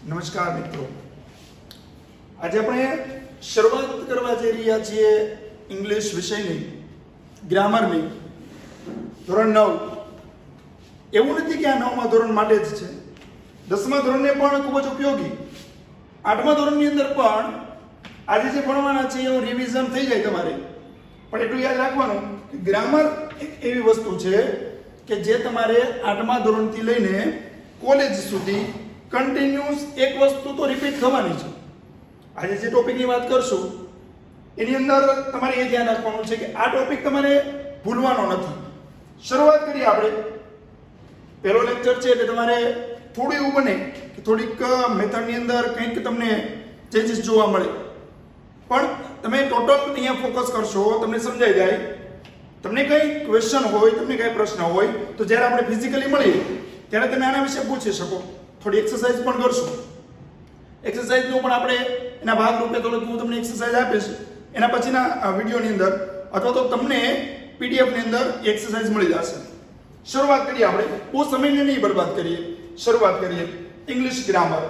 નમસ્કાર મિત્રો, આજે આપણે શરૂઆત કરવા જઈ રહ્યા છીએ ઇંગ્લિશ વિષયની, ગ્રામરની, ધોરણ 9. એવું નથી કે આ 9મા ધોરણ માટે જ છે, 10મા ધોરણને પણ ખૂબ જ ઉપયોગી. 8મા ધોરણની અંદર પણ આજે જે ભણવાના છે એવું રિવિઝન થઈ જાય તમારે. પણ એટલું યાદ રાખવાનું કે ગ્રામર એક એવી વસ્તુ છે કે જે તમારે 8મા ધોરણથી લઈને કોલેજ સુધી કન્ટિન્યુઅસ એક વસ્તુ તો રિપીટ થવાની છે. આજે જે ટોપિકની વાત કરશું એની અંદર તમારે એ ધ્યાન રાખવાનું છે કે આ ટોપિક તમારે ભૂલવાનો નથી. શરૂઆત કરીએ આપણે. પહેલો લેક્ચર છે એટલે તમારે થોડું એવું બને કે થોડીક મેથડની અંદર કંઈક તમને ચેન્જીસ જોવા મળે, પણ તમે ટોટલ અહીંયા ફોકસ કરશો, તમને સમજાઈ જાય. તમને કંઈ ક્વેશ્ચન હોય, તમને કંઈ પ્રશ્ન હોય તો જ્યારે આપણે ફિઝિકલી મળીએ ત્યારે તમે આના વિશે પૂછી શકો. થોડી એક્સરસાઇઝ પણ કરશું. એક્સરસાઇઝનું પણ આપણે એના ભાગરૂપે થોડુંક હું તમને એક્સરસાઇઝ આપીશ એના પછીના વિડીયોની અંદર, અથવા તો તમને પીડીએફની અંદર એક્સરસાઇઝ મળી જશે. શરૂઆત કરીએ આપણે, બહુ સમયને નહીં બરબાદ કરીએ. શરૂઆત કરીએ ઇંગ્લિશ ગ્રામર.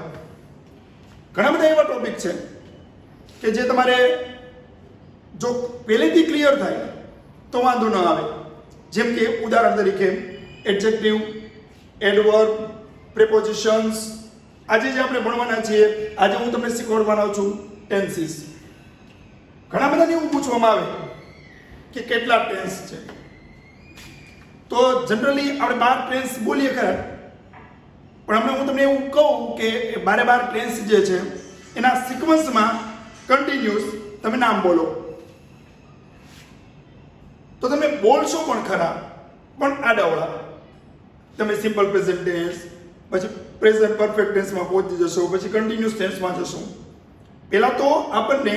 ઘણા બધા એવા ટોપિક છે કે જે તમારે જો પહેલેથી ક્લિયર થાય તો વાંધો ન આવે. જેમ કે ઉદાહરણ તરીકે એડજેક્ટિવ, એડવર્બ, પ્રેપોઝિશન્સ. આજે જે આપણે ભણવાના છીએ, આજે હું તમને શીખવાડવાનો છું ટેન્સીસ. ઘણા બધાને એવું પૂછવામાં આવે કે કેટલા ટેન્સ છે, તો જનરલી આપણે 12 ટેન્સ બોલીએ ખરા, પણ હમણાં હું તમને એવું કહું કે 12 ટેન્સ જે છે એના સિક્વન્સમાં કન્ટિન્યુઅસ તમે નામ બોલો તો તમે બોલશો પણ ખરા, પણ આડાવડા. તમે સિમ્પલ પ્રેઝન્ટ ટેન્સ, પછી પ્રેઝન્ટ પરફેક્ટ ટેન્સમાં પહોંચી જશો, પછી કન્ટિન્યુઅસ ટેન્સમાં જશો. પહેલા તો આપણને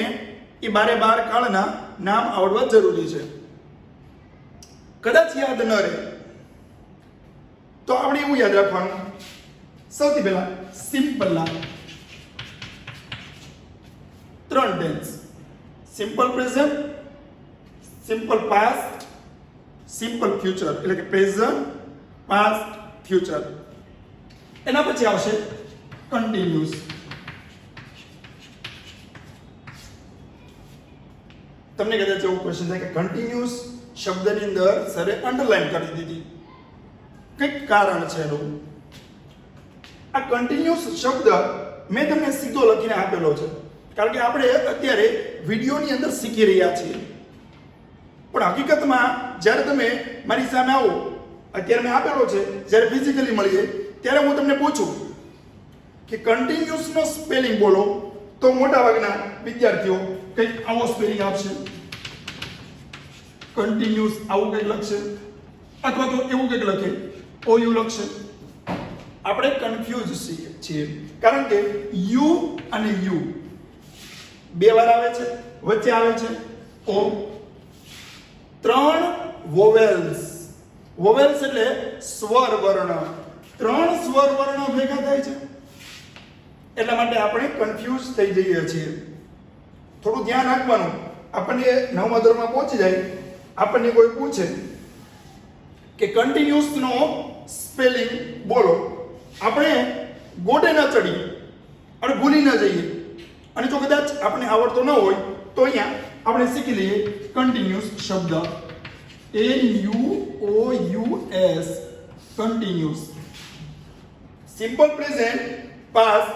એ 12 કાળના નામ આવડવા જરૂરી છે. કદાચ યાદ ન રહે તો આપણે એવું યાદ રાખવાનું, સૌથી પહેલા સિમ્પલના 3 tenses: simple present, simple past, simple future. એટલે કે પ્રેઝન્ટ, પાસ્ટ, ફ્યુચર. એના પછી આવશે કન્ટિન્યુઅસ. તમને કદાચ એવો ક્વેશ્ચન થાય કે કન્ટિન્યુઅસ શબ્દની અંદર સરે અંડરલાઈન કરી દીધી, કંઈક કારણ છે એનું. આ કન્ટિન્યુઅસ શબ્દ મેં તમને સીધો લખીને આપેલો છે, કારણ કે આપણે અત્યારે વિડીયોની અંદર શીખી રહ્યા છીએ. પણ હકીકતમાં જ્યારે તમે મારી સામે આવો, અત્યારે મેં આપેલો છે, જ્યારે ફિઝિકલી મળીએ ત્યારે હું તમને પૂછું કે કન્ટિન્યુઅસનો સ્પેલિંગ બોલો, તો મોટાભાગના વિદ્યાર્થીઓ કંઈક આવો સ્પેલિંગ આપશે, કન્ટિન્યુઅસ આવું કંઈક લખશે, અથવા તો એવું કંઈક લખે, OU લખશે. આપણે કન્ફ્યુઝ છીએ, કારણ કે યુ અને યુ 2 વાર આવે છે, વચ્ચે આવે છે ઓ. 3 વોવેલ્સ. વોવેલ્સ એટલે સ્વર વર્ણ. 3 સ્વર વર્ણ ભેગા થાય છે, એટલા માટે આપણે કન્ફ્યુઝ થઈ જઈએ છીએ. થોડું ધ્યાન રાખવાનું. આપણને 9મા ધોરણમાં પહોંચી જાય, આપણને કોઈ પૂછે કે કન્ટિન્યુઅસનો સ્પેલિંગ બોલો, આપણે ગોડે ન ચડીએ અને ભૂલી ન જઈએ. અને જો કદાચ આપણે આવડતો ન હોય તો અહીંયા આપણે શીખી લઈએ કન્ટિન્યુઅસ શબ્દ, NUOUS, continuous. Simple present, past,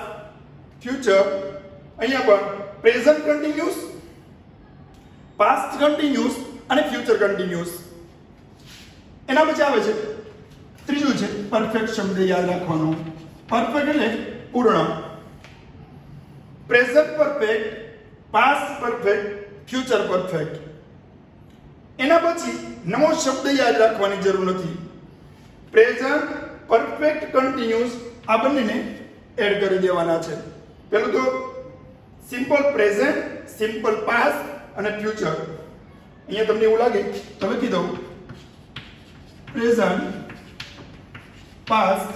future. અહીંયા પણ પ્રેઝન્ટ કન્ટિન્યુઅસ, પાસ્ટ કન્ટિન્યુઅસ અને ફ્યુચર કન્ટિન્યુઅસ. એના પછી આવે છે ત્રીજું છે પરફેક્ટ. શબ્દ યાદ રાખવાનો. પરફેક્ટ એટલે પૂર્ણ. Present perfect, past perfect, future perfect. એના પછી નવો શબ્દ યાદ રાખવાની જરૂર નથી. પ્રેઝન્ટ, પરફેક્ટ, કન્ટિન્યુઅસ આ બંનેને એડ કરી દેવાના છે. પહેલું તો સિમ્પલ પ્રેઝન્ટ, સિમ્પલ પાસ્ટ અને ફ્યુચર. અહીંયા તમને એવું લાગે તો લખી દઉં પ્રેઝન્ટ, પાસ્ટ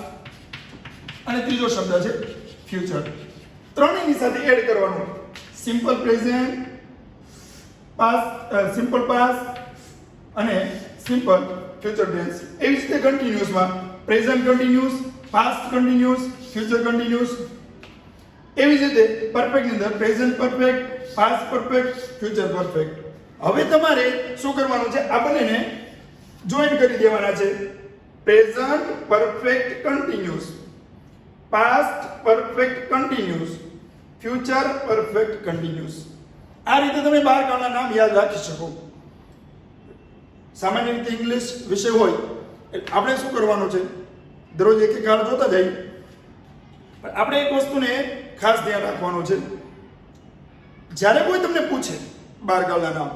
અને ત્રીજો શબ્દ છે ફ્યુચર. ત્રણેયની સાથે એડ કરવાનું. સિમ્પલ પ્રેઝન્ટ, સિમ્પલ પાસ્ટ અને સિમ્પલ ફ્યુચર ટેન્સ. એવી જ રીતે કન્ટિન્યુઅસમાં present continuous, past continuous, future continuous. એવી જ રીતે પરફેક્ટની અંદર present perfect, past perfect, future perfect. હવે તમારે શું કરવાનું છે? આ બંનેને જોઈન કરી દેવાના છે. Present perfect continuous, past perfect continuous, future perfect continuous. આ રીતે તમે 12 કાળના નામ યાદ રાખી શકો. સામાન્ય રીતે ઇંગ્લિશ વિષય હોય આપણે શું કરવાનું છે? દરરોજ એક એક કાળ જોતા જઈએ. પણ આપણે એક વસ્તુને ખાસ ધ્યાન રાખવાનું છે. જ્યારે કોઈ તમને પૂછે 12 કાળના નામ,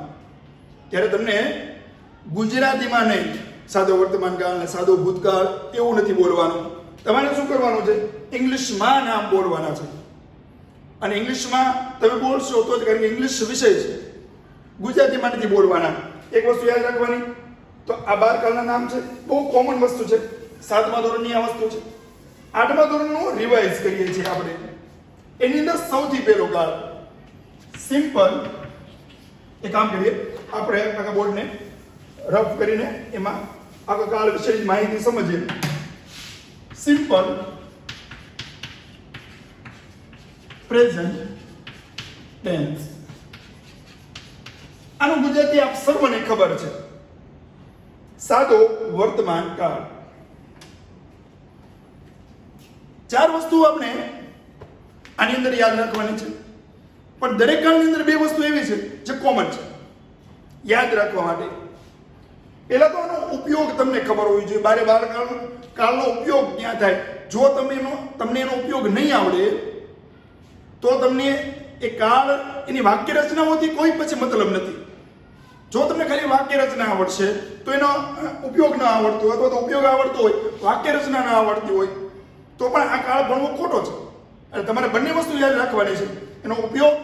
ત્યારે તમને ગુજરાતીમાં નહીં, સાદો વર્તમાન કાળ ને સાદો ભૂતકાળ એવું નથી બોલવાનું. તમારે શું કરવાનું છે? ઇંગ્લિશમાં નામ બોલવાના છે. અને ઇંગ્લિશમાં તમે બોલશો તો જ, કારણ કે ઇંગ્લિશ વિષય છે, ગુજરાતીમાં નથી બોલવાના. એક વસ્તુ યાદ રાખવાની, તો આ 12 કાળના નામ છે, બહુ કોમન વસ્તુ છે. 7મા ધોરણની આ વસ્તુ છે. 8મા ધોરણનું રિવાઇઝ કરીએ છીએ આપણે. એની અંદર સૌથી પહેલો કાળ સિમ્પલ. એક કામ કરીએ, આપણે આખા બોર્ડને રફ કરીને એમાં આખા કાળ વિશેની માહિતી સમજીએ. Simple present tense. આનું ગુજરાતી આપ સર્વને ખબર છે, સાદો વર્તમાન કાળ. 4 વસ્તુ આપણે આની અંદર યાદ રાખવાની છે. પણ દરેક કાળની અંદર 2 વસ્તુ એવી છે જે કોમન છે યાદ રાખવા માટે. પહેલા તો આનો ઉપયોગ તમને ખબર હોવી જોઈએ. 12 કાળનો ઉપયોગ ક્યાં થાય? જો તમને એનો ઉપયોગ નહીં આવડે તો તમને એ કાળ, એની વાક્ય રચનાઓથી કોઈ પછી મતલબ નથી. જો તમને ખાલી વાક્ય રચના આવડશે તો એનો ઉપયોગ ન આવડતો હોય, અથવા તો ઉપયોગ આવડતો હોય, વાક્ય રચના ન આવડતી હોય, તો પણ આ કાળ ભણવો ખોટો છે. એટલે તમારે બંને વસ્તુ યાદ રાખવાની છે, એનો ઉપયોગ,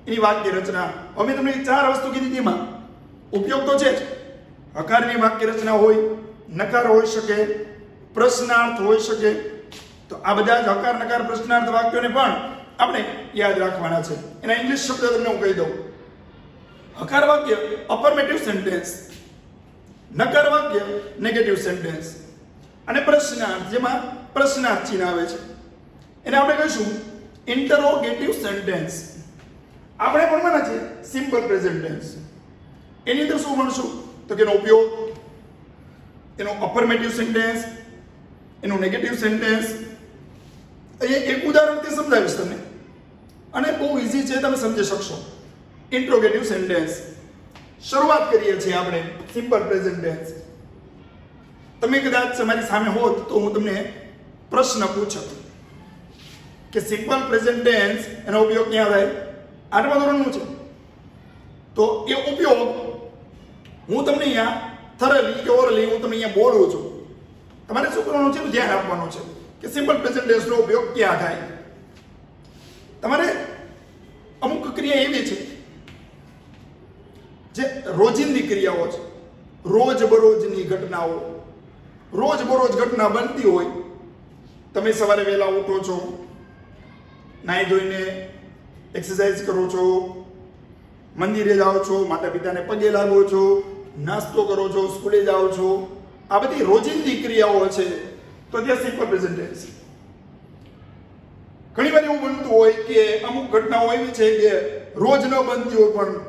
એની વાક્ય રચના. અમે તમને 4 વસ્તુ કીધી તેમાં ઉપયોગ તો છે જ. હકારની વાક્ય રચના હોય, નકાર હોઈ શકે, પ્રશ્નાર્થ હોઈ શકે. તો આ બધા જ હકાર, નકાર, પ્રશ્નાર્થ વાક્યોને પણ આપણે યાદ રાખવાના છે. એના ઇંગ્લિશ શબ્દ તમને હું કહી દઉં. હકાર વાક્ય અફર્મેટિવ સેન્ટેન્સ, નકાર વાક્ય નેગેટિવ સેન્ટેન્સ, અને પ્રશ્નાર્થ જેમાં પ્રશ્નાર્થ ચિહ્ન આવે છે એને આપણે કહીશું ઇન્ટરોગેટિવ સેન્ટેન્સ. આપણે ભણવાના છે સિમ્પલ પ્રેઝન્ટ ટેન્સ. એની અંદર શું ભણશું? તો કે એનો ઉપયોગ, એનો અફર્મેટિવ સેન્ટેન્સ, એનું નેગેટિવ સેન્ટેન્સ. એક ઉદાહરણથી સમજાવીશ તમને, અને બહુ ઇઝી છે, તમે સમજી શકશો. Interrogative sentence. શરૂઆત કરીએ છીએ આપણે સિમ્પલ પ્રેઝન્ટ ટેન્સ. તમે કદાચ તમારી સામે હોત તો હું તમને પ્રશ્ન પૂછું કે સિમ્પલ પ્રેઝન્ટ ટેન્સ એનો ઉપયોગ ક્યાં થાય? 8મા ધોરણનું છે. તો એ ઉપયોગ હું તમને અહીંયા થરલી કે ઓરલી હું તમને અહીંયા બોલું છું. તમારે શું કરવાનું છે? ધ્યાન આપવાનું છે કે સિમ્પલ પ્રેઝન્ટ ટેન્સનો ઉપયોગ ક્યાં થાય. તમારે અમુક ક્રિયા એવી છે જે રોજિંદી ક્રિયાઓ છે, રોજબરોજની ઘટનાઓ, રોજબરોજ ઘટના બનતી હોય. તમે સવારે વહેલા ઉઠો છો, નાહી ધોઈને એક્સરસાઇઝ કરો છો, મંદિરે જાઓ છો, માતા પિતાને પગે લાગો છો, નાસ્તો કરો છો, સ્કૂલે જાઓ છો. આ બધી રોજિંદી ક્રિયાઓ છે. તો ત્યાં સિમ્પલ પ્રેઝન્ટ ટેન્સ. ઘણી વાર એવું બનતું હોય કે અમુક ઘટનાઓ એવી છે કે રોજ ન બનતી હોય, પણ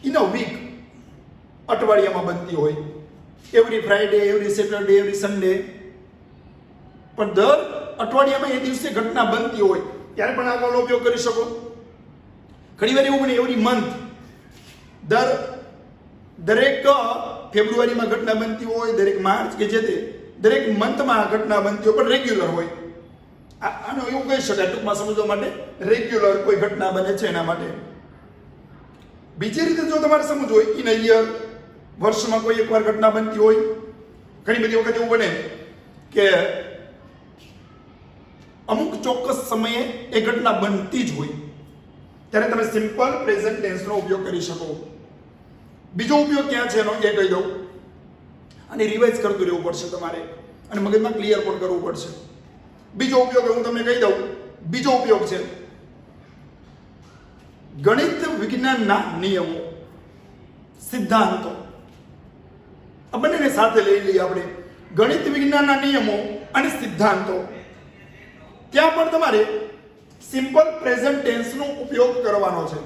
ઇન અ વીક, અઠવાડિયામાં બનતી હોય. Every Friday, every Saturday, every Sunday. પણ દર અઠવાડિયામાં એ દિવસે ઘટના બનતી હોય ત્યારે પણ આ કાળનો ઉપયોગ કરી શકો. ઘણી વાર એવું બને એવરી મંથ, દરેક ફેબ્રુઆરીમાં ઘટના બનતી હોય, દરેક માર્ચ કે જે તે દરેક મંથમાં ઘટના બનતી હોય, પણ રેગ્યુલર હોય. આનો એવું કહી શકાય ટૂંકમાં સમજવા માટે, રેગ્યુલર કોઈ ઘટના બને છે એના માટે. બીજી રીતે જો તમારે સમજવું હોય, ઇન અ યર, વર્ષમાં કોઈ એકવાર ઘટના બનતી હોય. ઘણી બધી વખત એવું બને કે અમુક ચોક્કસ સમયે એ ઘટના બનતી જ હોય, ત્યારે તમે સિમ્પલ પ્રેઝન્ટ ટેન્સનો ઉપયોગ કરી શકો. બીજો ઉપયોગ ક્યાં છે એનો એ કહી દઉં, અને રિવાઇઝ કરતું રહેવું પડશે તમારે, અને મગજમાં ક્લિયર પણ કરવું પડશે. બીજો ઉપયોગ હું તમને કહી દઉં. બીજો ઉપયોગ છે ગણિત વિજ્ઞાનના નિયમો, સિદ્ધાંતો. આ બંનેને સાથે લઈ લઈએ આપણે. ગણિત વિજ્ઞાનના નિયમો અને સિદ્ધાંતો. ત્યાં પણ તમારે સિમ્પલ પ્રેઝન્ટ ટેન્સનો ઉપયોગ કરવાનો છે.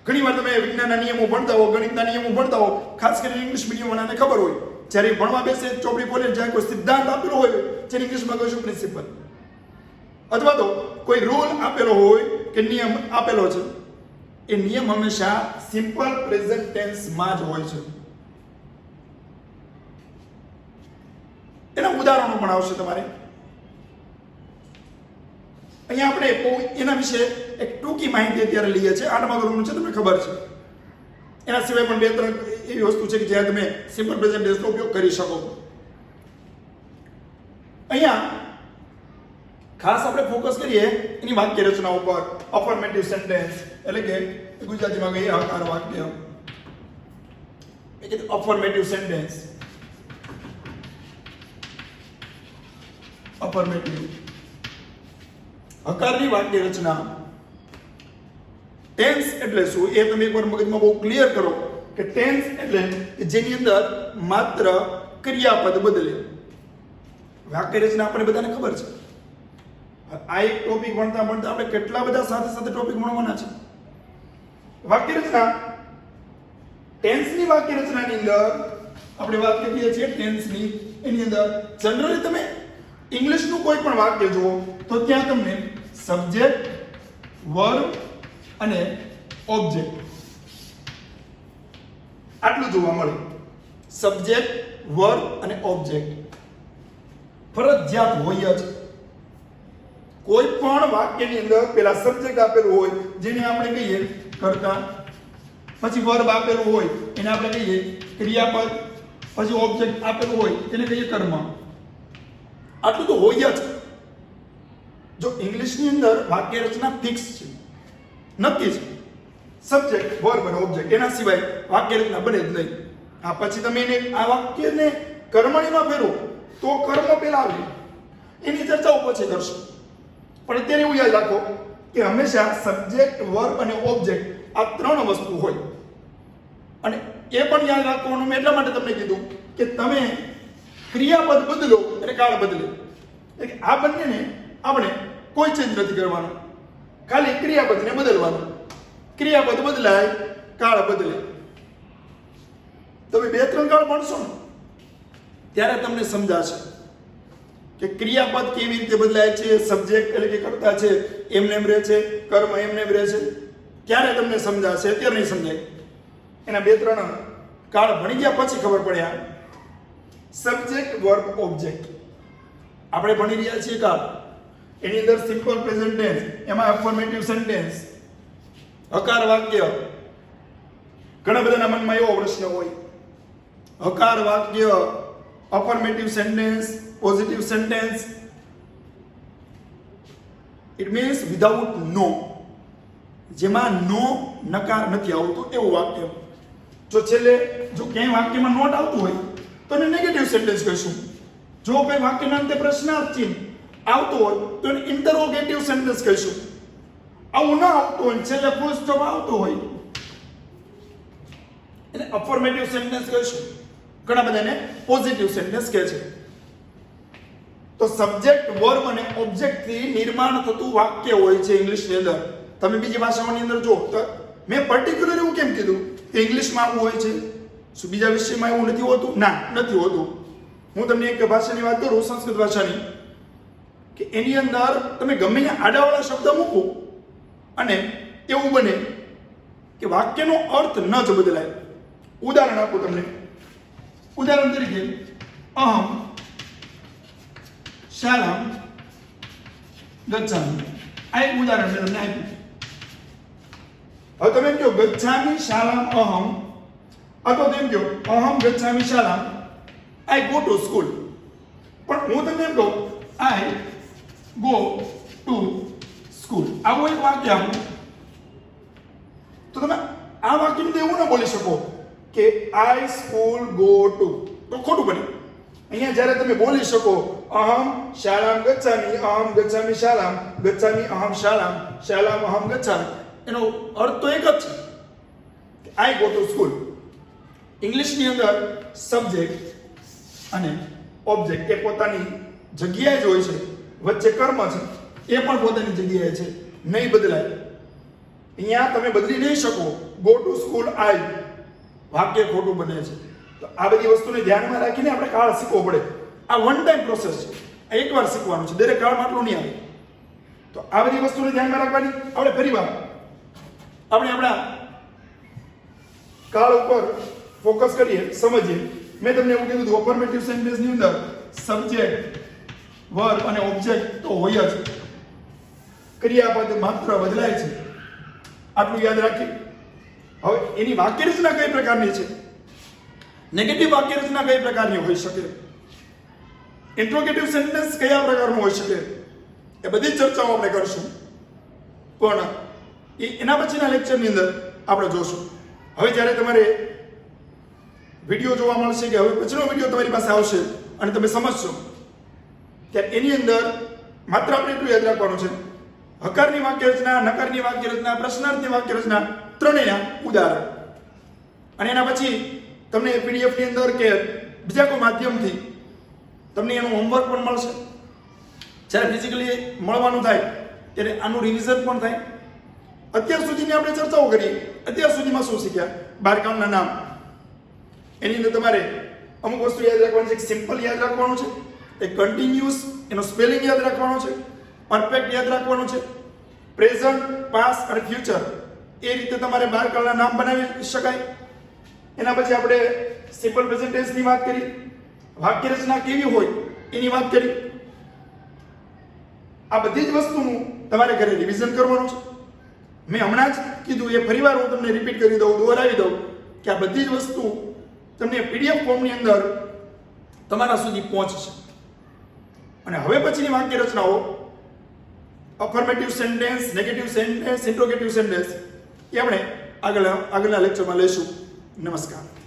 ઘણીવાર તમે વિજ્ઞાનના નિયમો ભણતા હો, ગણિતના નિયમો ભણતા હો, ખાસ કરીને ઇંગ્લિશ મીડિયમ વાળાને ખબર હોય, જ્યારે ભણવા બેસે ચોપડી ખોલે જ્યાં કોઈ સિદ્ધાંત આપેલો હોય જેને ઇંગ્લિશમાં કહીશું પ્રિન્સિપલ, અથવા તો કોઈ રૂલ આપેલો હોય કે નિયમ આપેલો છે, એ નિયમ હંમેશા સિમ્પલ પ્રેઝન્ટ ટેન્સમાં જ હોય છે. એના ઉદાહરણો પણ આવશે તમારે. અહીંયા આપણે એના વિશે એક ટૂંકી માહિતી અત્યારે લઈએ છીએ. 8મા ધોરણનું છે, તમને ખબર છે. એના સિવાય પણ 2-3 એવી વસ્તુ છે કે જ્યાં તમે સિમ્પલ પ્રેઝન્ટ ટેન્સનો ઉપયોગ કરી શકો. અહીંયા ખાસ આપણે ફોકસ કરીએ એની વાક્ય રચના ઉપર. અફર્મેટિવ સેન્ટેન્સ એટલે કે ગુજરાતીમાં કહીએ હકાર વાક્ય. એટલે અફર્મેટિવ સેન્ટેન્સ, અફર્મેટિવ હકારની વાક્ય રચના. ટેન્સ એટલે શું એ તમે એકવાર મગજમાં બહુ ક્લિયર કરો કે ટેન્સ એટલે જેની અંદર માત્ર ક્રિયાપદ બદલે. વાક્ય રચના આપણે બધાને ખબર છે. આ એક ટોપિક ભણતા ભણતા આપણે કેટલા બધા સાથે સાથે ટોપિક ભણવાના છે. વાક્ય રચના, ટેન્સની વાક્ય રચનાની અંદર આપણે વાત કરીએ છીએ ટેન્સની, એની અંદર જનરલી તમે ઇંગ્લિશનું કોઈ પણ વાક્ય જુઓ તો ત્યાં તમને સબ્જેક્ટ, વર્બ અને ઓબ્જેક્ટ આટલું જોવા મળે. સબ્જેક્ટ, વર્બ અને ઓબ્જેક્ટ ફરજિયાત હોય જ. કોઈ પણ વાક્યની અંદર પેલા સબ્જેક્ટ આપેલું હોય જેને આપણે કહીએ કર્તા, પછી વર્બ આપેલું હોય એને આપણે કહીએ ક્રિયાપદ, પછી ઓબ્જેક્ટ આપેલું હોય તેને કહીએ કર્મ. આટલું તો હોય જ. જો ઇંગ્લિશની અંદર વાક્ય રચના ફિક્સ છે, નક્કી છે. સબ્જેક્ટ, વર્બ અને ઓબ્જેક્ટ, એના સિવાય વાક્ય રચના બને જ નહીં. આ પછી તમે એને આ વાક્યને કર્મણીમાં ફેરવો તો કર્મ પેલા આવે, એની ચર્ચાઓ પછી કરશો. પણ અત્યારે એવું યાદ રાખો કે હંમેશા સબ્જેક્ટ, વર્બ અને ઓબ્જેક્ટ આ 3 વસ્તુ હોય. અને એ પણ યાદ રાખવાનું મેં એટલા માટે તમને કીધું કે તમે ક્રિયાપદ બદલો એટલે કાળ બદલે. એટલે આ બંનેને આપણે કોઈ ચેન્જ નથી કરવાનો, ખાલી ક્રિયાપદને બદલવાનું. ક્રિયાપદ બદલાય, કાળ બદલે. તમે 2-3 કાળ ભણશો ને ત્યારે તમને સમજાશે કે ક્રિયાપદ કેવી રીતે બદલાય છે, સબ્જેક્ટ એટલે કે કર્તા છે એમને એમ રહે છે, કર્મ એમને એમ રહે છે, ત્યારે તમને સમજાશે, અત્યારે નહીં સમજાય. એના 2-3 કાળ ભણી ગયા પછી ખબર પડે. આ સબ્જેક્ટ, વર્બ, ઓબ્જેક્ટ આપણે ભણી રહ્યા છીએ કાળ. એની અંદર સિમ્પલ પ્રેઝન્ટ ટેન્સ, એમાં અફર્મેટિવ સેન્ટેન્સ, હકાર વાક્ય. ઘણા બધાના મનમાં એવો પ્રશ્ન હોય, હકાર વાક્ય, affirmative sentence, positive sentence, it means without no, જેમાં નો નકાર નથી આવતો એવું વાક્ય. જો છેલ્લે જો ક્યાંય વાક્યમાં નોટ આવતું હોય તો એને નેગેટિવ સેન્ટેન્સ કહીશું. જો કોઈ વાક્યના અંતે પ્રશ્નાર્થ ચિહ્ન આવતો હોય તો એને ઇન્ટરોગેટિવ સેન્ટેન્સ કહીશું. આવું ના આવતું હોય, છેલ્લે ફૂલ સ્ટોપ આવતો હોય એને અફર્મેટિવ સેન્ટેન્સ કહીશું. ઘણા બધા એને પોઝિટિવ સેન્ટેન્સ કહે છે. તો સબ્જેક્ટ, વર્બ અને ઓબ્જેક્ટ થી નિર્માણ થતું વાક્ય હોય છે ઇંગ્લિશની અંદર. તમે બીજી ભાષાઓની અંદર જો તો મેં પર્ટિક્યુલર એવું કેમ કીધું કે ઇંગ્લિશમાં આવું હોય છે, શું બીજા વિષયમાં એવું નથી હોતું? ના, નથી હોતું. હું તમને એક ભાષાની વાત કરું, સંસ્કૃત ભાષાની, કે એની અંદર તમે ગમે ત્યાં આડાવાળા શબ્દ મૂકો અને એવું બને કે વાક્યનો અર્થ ન જ બદલાય. ઉદાહરણ આપું તમને. ઉદાહરણ તરીકે અહમ શાલામ ગચ્છામિ. આ એક ઉદાહરણ મેં તમને આપ્યું. હવે તમે એમ કહો ગચ્છામિ શાલામ અહમ, અથવા તો એમ કહો અહમ ગચ્છામિ શાલામ, આઈ ગો ટુ સ્કૂલ. પણ હું તમને એમ કહું આઈ ગો ટુ સ્કૂલ, આવું એક વાક્ય આપું તો તમે આ વાક્યનું તો એવું ના બોલી શકો કે આઈ સ્કૂલ ગો ટુ, તો ખોટું બને. અહીંયા જ્યારે તમે બોલી શકો અહમ શાલામ ગચ્છામિ, અહમ ગચ્છામિ શાલામ, ગચ્છામિ અહમ શાલામ, શાલામ અહમ ગચ્છામિ, એનો અર્થ તો એક જ છે કે આઈ ગો ટુ સ્કૂલ. ઇંગ્લિશની અંદર સબ્જેક્ટ અને ઓબ્જેક્ટ એ પોતાની જગ્યાએ જ હોય છે, વચ્ચે કર્મ છે. એ પણ પોતાની જગ્યાએ છે, નહીં બદલાય. અહીંયા તમે બદલી નહીં શકો. ગો ટુ સ્કૂલ આઈ વાક્ય ખોટું બને છે. તો આ બધી વસ્તુને ધ્યાનમાં રાખીને આપણે કાળ શીખવો પડે. આ વન ટાઈમ પ્રોસેસ છે, આ એકવાર શીખવાનું છે, દરેક કાળમાં આટલું નહીં આવે. તો આ બધી વસ્તુને ધ્યાનમાં રાખવાની. આપણે ફરીવાર આપણે આપણા કાળ ઉપર ફોકસ કરીએ, સમજીએ. મેં તમને એવું કીધું હતું, અફર્મેટિવ સેન્ટેન્સની અંદર સબ્જેક્ટ, વર્બ અને ઓબ્જેક્ટ તો હોય જ. ક્રિયાપદ માત્ર બદલાય છે, આટલું યાદ રાખીએ. હવે એની વાક્યરચના કઈ પ્રકારની છે, નેગેટિવ વાક્યરચના કઈ પ્રકારની હોઈ શકે, ઇન્ટ્રોગેટિવ સેન્ટેન્સ કયા પ્રકારનું હોઈ શકે, એ બધી ચર્ચાઓ આપણે કરશું. પણ એના પછીના લેક્ચરની અંદર આપણે જોશું. હવે જ્યારે તમારે વિડીયો જોવા મળશે કે હવે પછીનો વિડીયો તમારી પાસે આવશે અને તમે સમજશો કે એની અંદર માત્ર આપણે એટલું યાદ રાખવાનું છે, હકારની વાક્યરચના, નકારની વાક્યરચના, પ્રશ્નાર્થની વાક્યરચના ત્રણેયના ઉદાહરણ. અને એના પછી તમને પીડીએફ ની અંદર કે બીજા કોઈ માધ્યમથી તમને એનું હોમવર્ક પણ મળશે. જ્યારે ફિઝિકલી મળવાનું થાય ત્યારે આનું રિવિઝન પણ થાય. અત્યાર સુધીની આપણે ચર્ચાઓ કરીએ. અત્યાર સુધીમાં શું શીખ્યા? બારકામના નામ. એની અંદર તમારે અમુક વસ્તુ યાદ રાખવાની છે. સિમ્પલ યાદ રાખવાનું છે, એક કન્ટિન્યુઅસ એનો સ્પેલિંગ યાદ રાખવાનો છે, પરફેક્ટ યાદ રાખવાનું છે, પ્રેઝન્ટ, પાસ્ટ અને ફ્યુચર એ રીતે તમારે બારકાળના નામ બનાવી શકાય. એના પછી આપણે સિમ્પલ પ્રેઝન્ટ ટેન્સની વાત કરી, વાક્યરચના કેવી હોય એની વાત કરી. આ બધી જ વસ્તુનું તમારે ઘરે રિવિઝન કરવાનું છે. મેં હમણાં જ કીધું, એ ફરીવાર હું તમને રિપીટ કરી દઉં, દોહરાવી દઉં કે આ બધી જ વસ્તુ તમને પીડીએફ ફોર્મની અંદર તમારા સુધી પહોંચશે. અને હવે પછીની વાક્યરચનાઓ affirmative sentence, negative sentence, interrogative sentence એ આપણે આગળના લેક્ચરમાં લઈશું. નમસ્કાર.